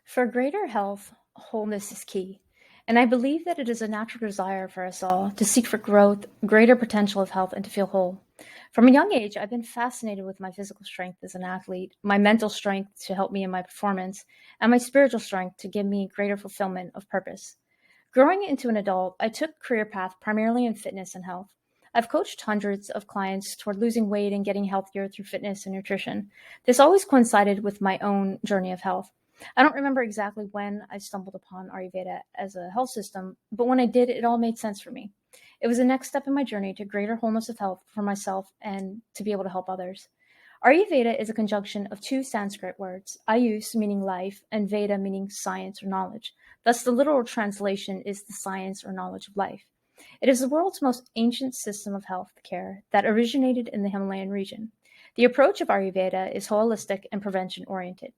For greater health, wholeness is key. And I believe that it is a natural desire for us all to seek for growth, greater potential of health, and to feel whole. From a young age, I've been fascinated with my physical strength as an athlete, my mental strength to help me in my performance, and my spiritual strength to give me greater fulfillment of purpose. Growing into an adult, I took a career path primarily in fitness and health. I've coached hundreds of clients toward losing weight and getting healthier through fitness and nutrition. This always coincided with my own journey of health. I don't remember exactly when I stumbled upon Ayurveda as a health system, but when I did, it all made sense for me. It was the next step in my journey to greater wholeness of health for myself and to be able to help others. Ayurveda is a conjunction of two Sanskrit words, Ayus meaning life and Veda meaning science or knowledge. Thus, the literal translation is the science or knowledge of life. It is the world's most ancient system of health care that originated in the Himalayan region. The approach of Ayurveda is holistic and prevention oriented.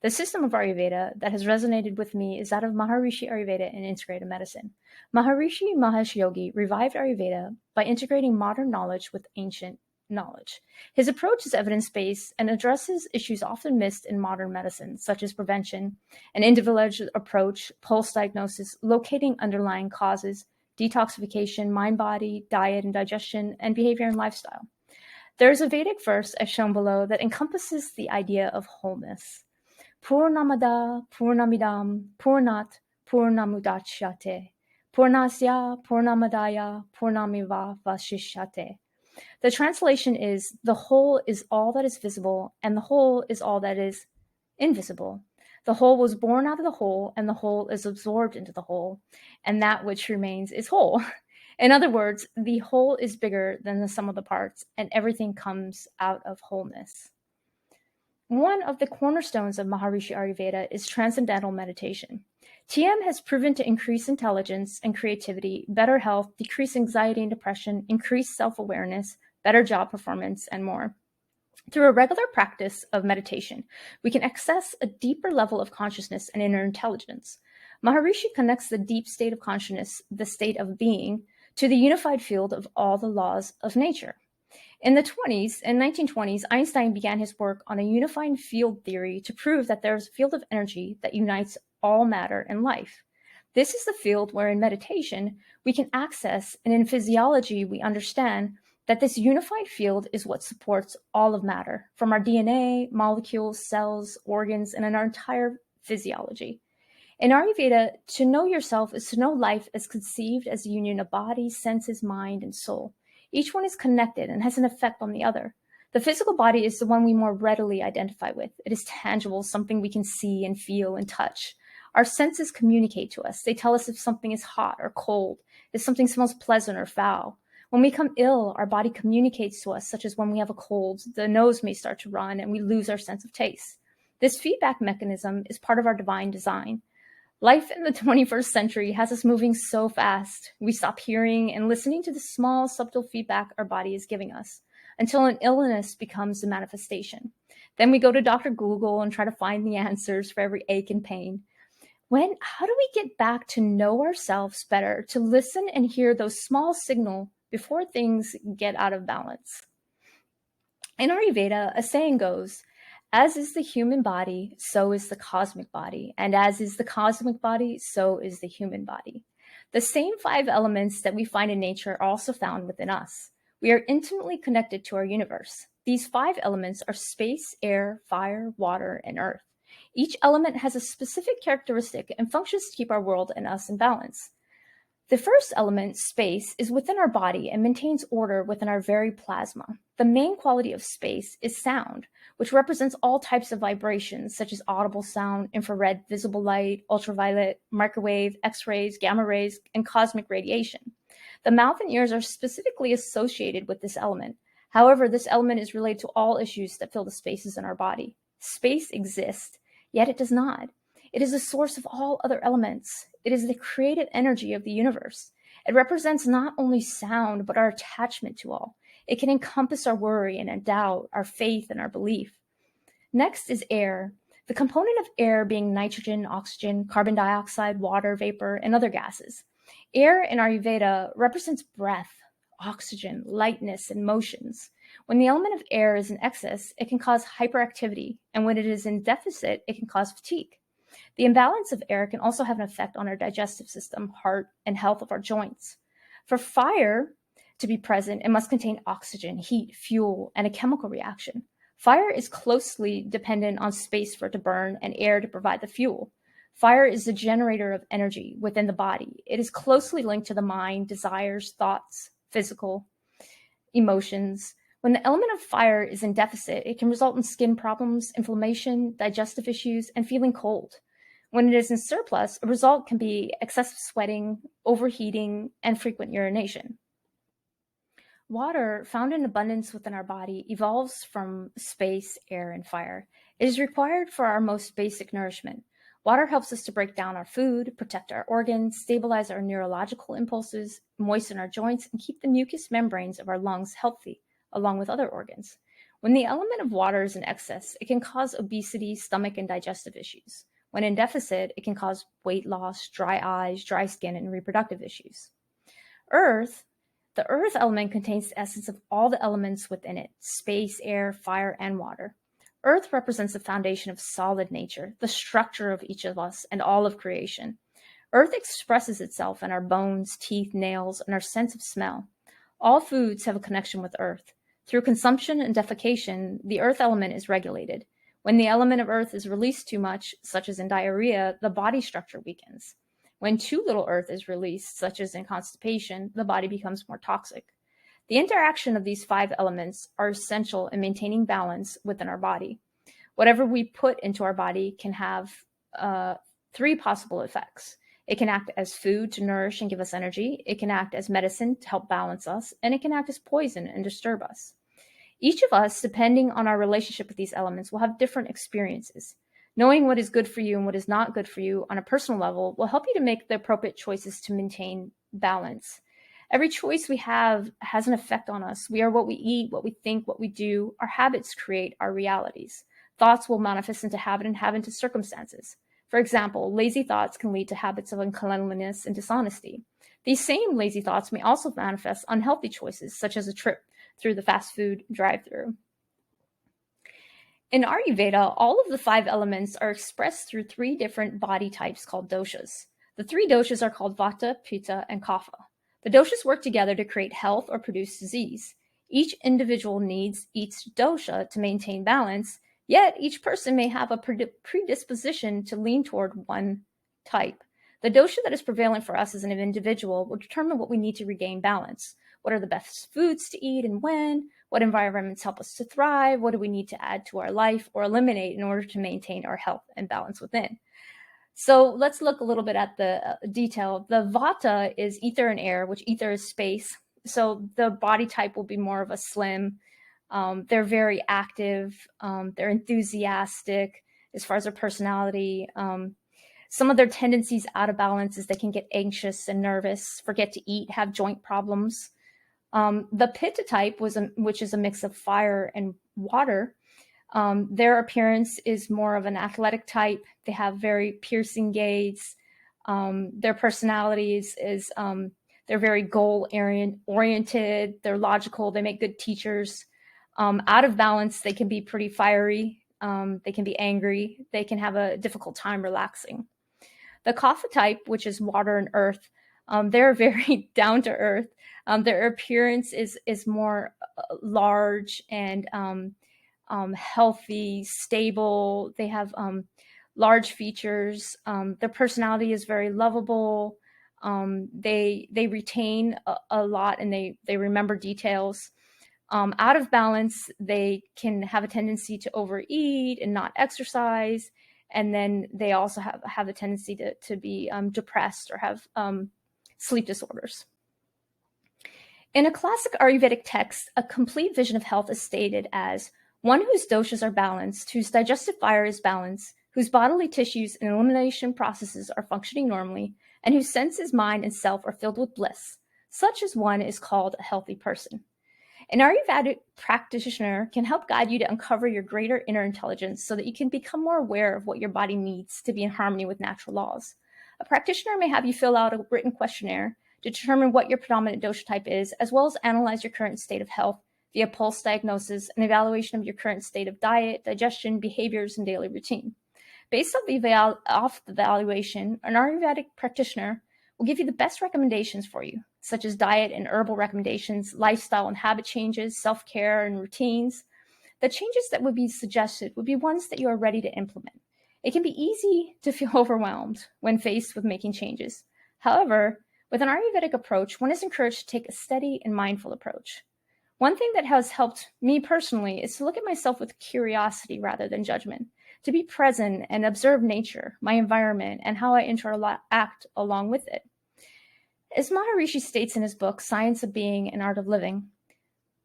The system of Ayurveda that has resonated with me is that of Maharishi Ayurveda in integrative medicine. Maharishi Mahesh Yogi revived Ayurveda by integrating modern knowledge with ancient knowledge. His approach is evidence-based and addresses issues often missed in modern medicine, such as prevention, an individual approach, pulse diagnosis, locating underlying causes, detoxification, mind-body, diet and digestion, and behavior and lifestyle. There is a Vedic verse, as shown below, that encompasses the idea of wholeness. Purnamada Purnamidam Purnat Purnamudachyate Purnasya Purnamadaya Purnamiva Vashishyate. The translation is, the whole is all that is visible, and the whole is all that is invisible. The whole was born out of the whole, and the whole is absorbed into the whole, and that which remains is whole. In other words, the whole is bigger than the sum of the parts, and everything comes out of wholeness. One of the cornerstones of Maharishi Ayurveda is Transcendental Meditation. TM has proven to increase intelligence and creativity, better health, decrease anxiety and depression, increase self-awareness, better job performance, and more. Through a regular practice of meditation, we can access a deeper level of consciousness and inner intelligence. Maharishi connects the deep state of consciousness, the state of being, to the unified field of all the laws of nature. In the 1920s, Einstein began his work on a unifying field theory to prove that there is a field of energy that unites all matter and life. This is the field where in meditation we can access, and in physiology we understand that this unified field is what supports all of matter, from our DNA, molecules, cells, organs, and in our entire physiology. In Ayurveda, to know yourself is to know life as conceived as a union of body, senses, mind, and soul. Each one is connected and has an effect on the other. The physical body is the one we more readily identify with. It is tangible, something we can see and feel and touch. Our senses communicate to us. They tell us if something is hot or cold, if something smells pleasant or foul. When we become ill, our body communicates to us, such as when we have a cold, the nose may start to run and we lose our sense of taste. This feedback mechanism is part of our divine design. Life in the 21st century has us moving so fast. We stop hearing and listening to the small, subtle feedback our body is giving us until an illness becomes the manifestation. Then we go to Dr. Google and try to find the answers for every ache and pain. How do we get back to know ourselves better, to listen and hear those small signals before things get out of balance? In Ayurveda, a saying goes, as is the human body, so is the cosmic body. And as is the cosmic body, so is the human body. The same 5 elements that we find in nature are also found within us. We are intimately connected to our universe. These 5 elements are space, air, fire, water, and earth. Each element has a specific characteristic and functions to keep our world and us in balance. The first element, space, is within our body and maintains order within our very plasma. The main quality of space is sound, which represents all types of vibrations, such as audible sound, infrared, visible light, ultraviolet, microwave, X-rays, gamma rays, and cosmic radiation. The mouth and ears are specifically associated with this element. However, this element is related to all issues that fill the spaces in our body. Space exists, yet it does not. It is the source of all other elements. It is the creative energy of the universe. It represents not only sound, but our attachment to all. It can encompass our worry and our doubt, our faith and our belief. Next is air. The component of air being nitrogen, oxygen, carbon dioxide, water, vapor, and other gases. Air in Ayurveda represents breath, oxygen, lightness, and motions. When the element of air is in excess, it can cause hyperactivity, and when it is in deficit, it can cause fatigue. The imbalance of air can also have an effect on our digestive system, heart, and health of our joints. For fire to be present, it must contain oxygen, heat, fuel, and a chemical reaction. Fire is closely dependent on space for it to burn and air to provide the fuel. Fire is the generator of energy within the body. It is closely linked to the mind, desires, thoughts, physical, emotions. When the element of fire is in deficit, it can result in skin problems, inflammation, digestive issues, and feeling cold. When it is in surplus, a result can be excessive sweating, overheating, and frequent urination. Water, found in abundance within our body, evolves from space, air, and fire. It is required for our most basic nourishment. Water helps us to break down our food, protect our organs, stabilize our neurological impulses, moisten our joints, and keep the mucous membranes of our lungs healthy, along with other organs. When the element of water is in excess, it can cause obesity, stomach, and digestive issues. When in deficit, it can cause weight loss, dry eyes, dry skin, and reproductive issues. The earth element contains the essence of all the elements within it: space, air, fire, and water. Earth represents the foundation of solid nature, the structure of each of us and all of creation. Earth expresses itself in our bones, teeth, nails, and our sense of smell. All foods have a connection with earth. Through consumption and defecation, the earth element is regulated. When the element of earth is released too much, such as in diarrhea, the body structure weakens. When too little earth is released, such as in constipation, the body becomes more toxic. The interaction of these 5 elements are essential in maintaining balance within our body. Whatever we put into our body can have 3 possible effects. It can act as food to nourish and give us energy. It can act as medicine to help balance us, and it can act as poison and disturb us. Each of us, depending on our relationship with these elements, will have different experiences. Knowing what is good for you and what is not good for you on a personal level will help you to make the appropriate choices to maintain balance. Every choice we have has an effect on us. We are what we eat, what we think, what we do. Our habits create our realities. Thoughts will manifest into habit and habit into circumstances. For example, lazy thoughts can lead to habits of uncleanliness and dishonesty. These same lazy thoughts may also manifest unhealthy choices, such as a trip through the fast food drive-thru. In Ayurveda, all of the 5 elements are expressed through 3 different body types called doshas. The 3 doshas are called Vata, Pitta, and Kapha. The doshas work together to create health or produce disease. Each individual needs each dosha to maintain balance, yet each person may have a predisposition to lean toward one type. The dosha that is prevalent for us as an individual will determine what we need to regain balance. What are the best foods to eat and when? What environments help us to thrive? What do we need to add to our life or eliminate in order to maintain our health and balance within? So let's look a little bit at the detail. The Vata is ether and air, which ether is space. So the body type will be more of a slim. They're very active. They're enthusiastic as far as their personality. Some of their tendencies out of balance is they can get anxious and nervous, forget to eat, have joint problems. The Pitta type, which is a mix of fire and water, their appearance is more of an athletic type. They have very piercing gaze. Their personalities is they're very goal oriented. They're logical. They make good teachers. Out of balance, they can be pretty fiery. They can be angry. They can have a difficult time relaxing. The Kapha type, which is water and earth, they're very down to earth. Their appearance is more large and healthy, stable. They have large features. Their personality is very lovable. They retain a lot and they remember details. Out of balance, they can have a tendency to overeat and not exercise. And then they also have a tendency to be depressed or have sleep disorders. In a classic Ayurvedic text, a complete vision of health is stated as one whose doshas are balanced, whose digestive fire is balanced, whose bodily tissues and elimination processes are functioning normally, and whose senses, mind, and self are filled with bliss. Such as one is called a healthy person. An Ayurvedic practitioner can help guide you to uncover your greater inner intelligence so that you can become more aware of what your body needs to be in harmony with natural laws. A practitioner may have you fill out a written questionnaire to determine what your predominant dosha type is, as well as analyze your current state of health via pulse diagnosis and evaluation of your current state of diet, digestion, behaviors, and daily routine. Based off the evaluation, an Ayurvedic practitioner will give you the best recommendations for you, such as diet and herbal recommendations, lifestyle and habit changes, self-care and routines. The changes that would be suggested would be ones that you are ready to implement. It can be easy to feel overwhelmed when faced with making changes. However, with an Ayurvedic approach, one is encouraged to take a steady and mindful approach. One thing that has helped me personally is to look at myself with curiosity rather than judgment, to be present and observe nature, my environment, and how I interact along with it. As Maharishi states in his book, Science of Being and Art of Living,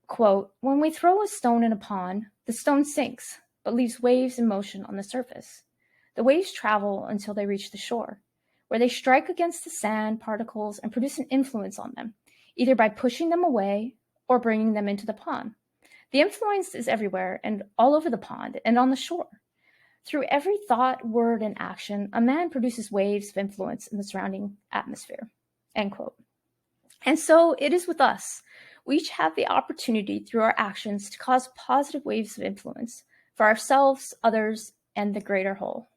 quote, "When we throw a stone in a pond, the stone sinks, but leaves waves in motion on the surface. The waves travel until they reach the shore, where they strike against the sand particles and produce an influence on them, either by pushing them away or bringing them into the pond. The influence is everywhere and all over the pond and on the shore. Through every thought, word, and action, a man produces waves of influence in the surrounding atmosphere." End quote. And so it is with us. We each have the opportunity through our actions to cause positive waves of influence for ourselves, others, and the greater whole.